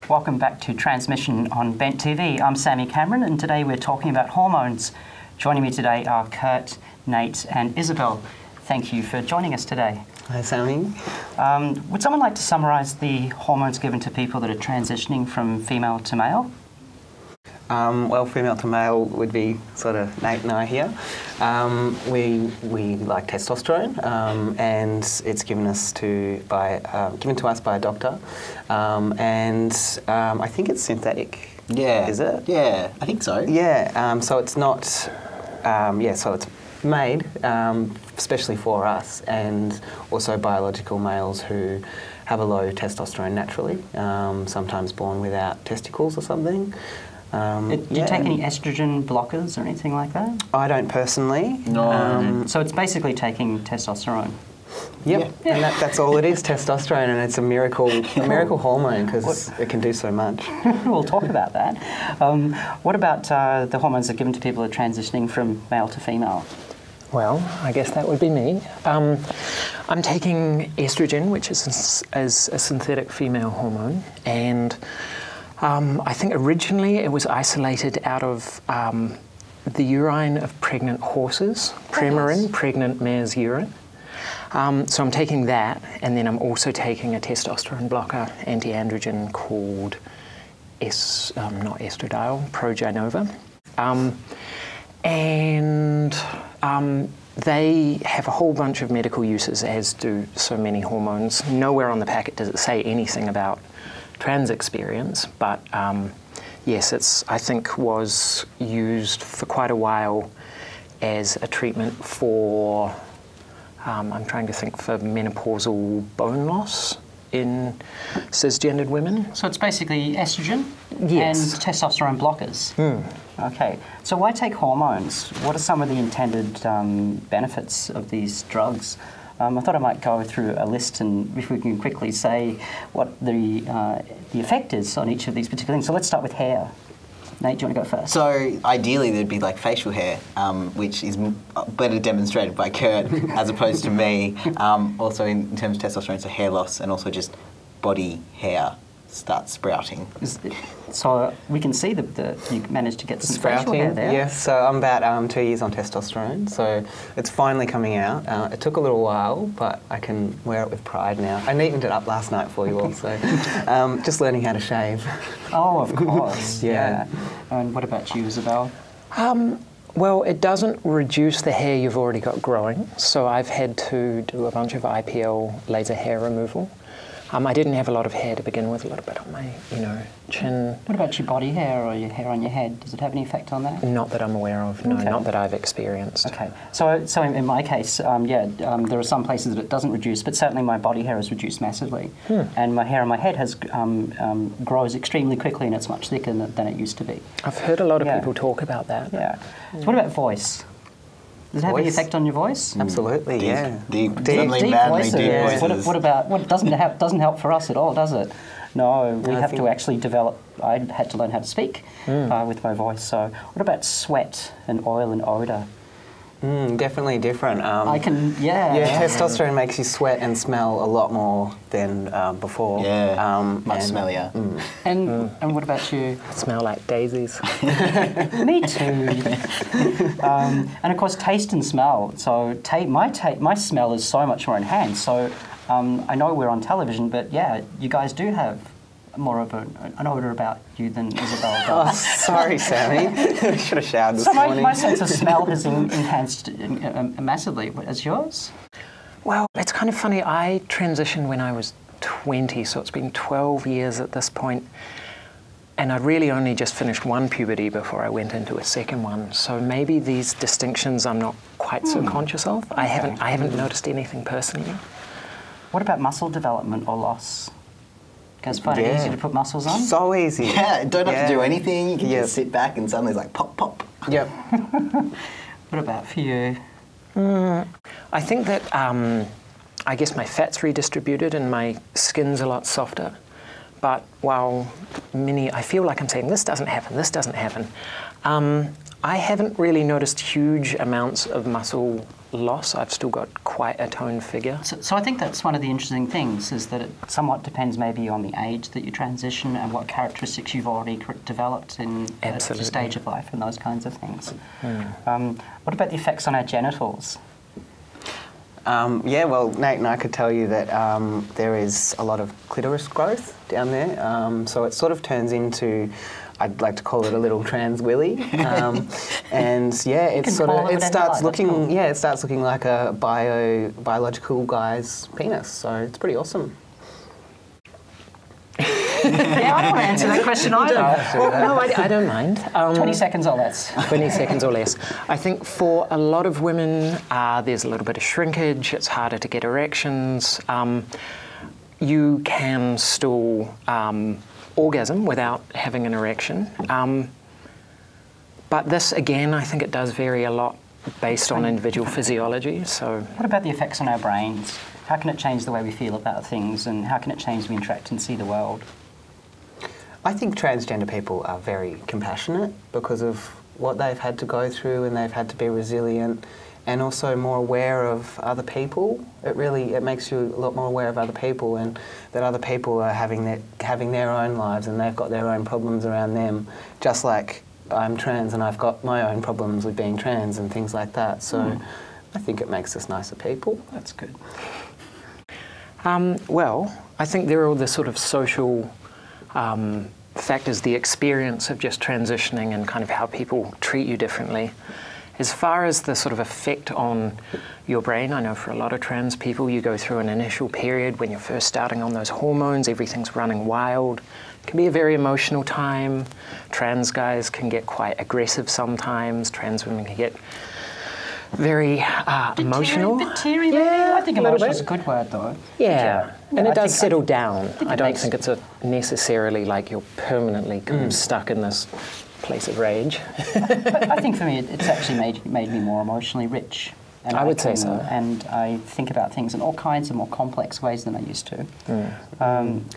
Welcome back to Transmission on Bent TV. I'm Sammy Cameron, and today we're talking about hormones. Joining me today are Kurt, Nate and Isabelle. Thank you for joining us today. Hi, Sammy. Would someone like to summarise the hormones given to people that are transitioning from female to male? Well, female to male would be sort of Nate and I here. We like testosterone, and it's given to us by a doctor, and I think it's synthetic. Yeah. Is it? Yeah, I think so. Yeah. So it's not. So it's made especially for us, and also biological males who have a low testosterone naturally, sometimes born without testicles or something. Do you take any estrogen blockers or anything like that? I don't personally. No. So it's basically taking testosterone. Yep, yeah. And that's all it is, testosterone, and it's a miracle hormone because it can do so much. We'll talk about that. What about the hormones that are given to people who are transitioning from male to female? Well, I guess that would be me. I'm taking estrogen, which is a synthetic female hormone, and I think originally it was isolated out of the urine of pregnant horses, Premarin, pregnant mare's urine. So I'm taking that, and then I'm also taking a testosterone blocker, anti-androgen called not estradiol, Proginova. And they have a whole bunch of medical uses, as do so many hormones. Nowhere on the packet does it say anything about trans experience, but yes, I think was used for quite a while as a treatment for, I'm trying to think, for menopausal bone loss in cisgendered women. So it's basically estrogen Yes. and testosterone blockers. Okay, so why take hormones? What are some of the intended benefits of these drugs? I thought I might go through a list, and if we can quickly say what the effect is on each of these particular things. So let's start with hair. Nate, do you want to go first? So ideally there'd be like facial hair, which is better demonstrated by Kurt as opposed to me. Also in terms of testosterone, so hair loss, and also just body hair starts sprouting. So we can see that you managed to get some facial hair there. Yes, so I'm about 2 years on testosterone, so it's finally coming out. It took a little while, but I can wear it with pride now. I neatened it up last night for you also. Just learning how to shave. Oh, of course. Yeah. And what about you, Isabelle? Well, it doesn't reduce the hair you've already got growing, so I've had to do a bunch of IPL laser hair removal. I didn't have a lot of hair to begin with, a little bit on my, chin. What about your body hair or your hair on your head? Does it have any effect on that? Not that I'm aware of, no, not that I've experienced. Okay, so in my case, there are some places that it doesn't reduce, but certainly my body hair has reduced massively. And my hair on my head has grows extremely quickly, and it's much thicker than it used to be. I've heard a lot of people talk about that. Yeah. So what about voice? Does it have any effect on your voice? Absolutely, yeah. Deep voices. What doesn't help for us at all, does it? No, we have to actually develop. I had to learn how to speak with my voice. So, what about sweat and oil and odour? Definitely different. Yeah, testosterone makes you sweat and smell a lot more than before. Yeah, much smellier. And what about you? I smell like daisies. Me too. And of course, taste and smell. So my smell is so much more enhanced. So I know we're on television, but yeah, you guys do have more of an odour about you than Isabelle does. Oh, sorry, Sammy. I should have showered this morning. My sense of smell has enhanced massively. As yours? Well, it's kind of funny. I transitioned when I was 20, so it's been 12 years at this point. And I really only just finished one puberty before I went into a second one. So maybe these distinctions I'm not quite so conscious of. I haven't noticed anything personally. What about muscle development or loss? Guys find it easy to put muscles on? So easy. Yeah, don't have to do anything. You can just sit back and suddenly it's like pop, pop. Yep. What about for you? I think that I guess my fat's redistributed and my skin's a lot softer. But while I feel like I'm saying this doesn't happen, I haven't really noticed huge amounts of muscle loss. I've still got quite a toned figure. So I think that's one of the interesting things, is that it somewhat depends maybe on the age that you transition and what characteristics you've already developed in the stage of life and those kinds of things. What about the effects on our genitals? Yeah, well, Nate and I could tell you that there is a lot of clitoris growth down there. So it sort of turns into, I'd like to call it a little trans willy, and yeah, it starts looking like a biological guy's penis. So it's pretty awesome. Yeah, I don't want to answer that question either. No, I don't mind. 20 seconds or less. 20 seconds or less. I think for a lot of women, there's a little bit of shrinkage. It's harder to get erections. You can still orgasm without having an erection. But this, again, I think it does vary a lot based on individual physiology. So, what about the effects on our brains? How can it change the way we feel about things, and how can it change the way we interact and see the world? I think transgender people are very compassionate because of what they've had to go through, and they've had to be resilient and also more aware of other people. It makes you a lot more aware of other people, and that other people are having their own lives and they've got their own problems around them, just like I'm trans and I've got my own problems with being trans and things like that. So I think it makes us nicer people. That's good. Well, I think there are all the sort of social factors, the experience of just transitioning and kind of how people treat you differently. As far as the sort of effect on your brain, I know for a lot of trans people, you go through an initial period when you're first starting on those hormones, everything's running wild. It can be a very emotional time. Trans guys can get quite aggressive sometimes. Trans women can get very emotional. Bit teary, maybe? Yeah, I think emotional is a good word, though. Yeah, and it does settle down. I don't makes- think it's necessarily like you're permanently stuck in this place of rage. But I think for me, it's actually made me more emotionally rich. And I would say so. And I think about things in all kinds of more complex ways than I used to.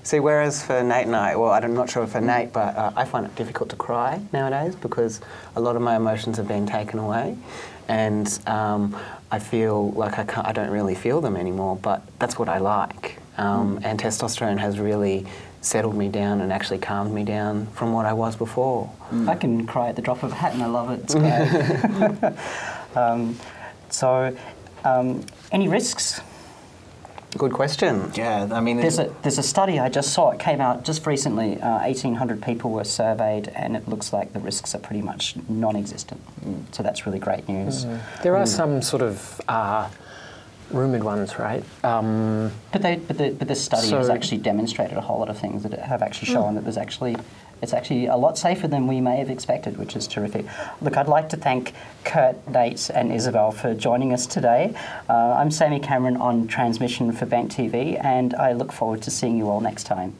See, whereas for Nate and I, well, I'm not sure for Nate, but I find it difficult to cry nowadays because a lot of my emotions have been taken away, and I feel like I don't really feel them anymore, but that's what I like. And testosterone has really settled me down and actually calmed me down from what I was before. I can cry at the drop of a hat and I love it. It's great. So, any risks? Good question. Yeah, I mean... There's a study I just saw, it came out just recently, 1,800 people were surveyed, and it looks like the risks are pretty much non-existent. So that's really great news. There are some sort of rumoured ones, right? But this study has actually demonstrated a whole lot of things that have actually shown that it's actually a lot safer than we may have expected, which is terrific. Look, I'd like to thank Kurt, Nate and Isabelle for joining us today. I'm Sammy Cameron on Transmission for Bank TV, and I look forward to seeing you all next time.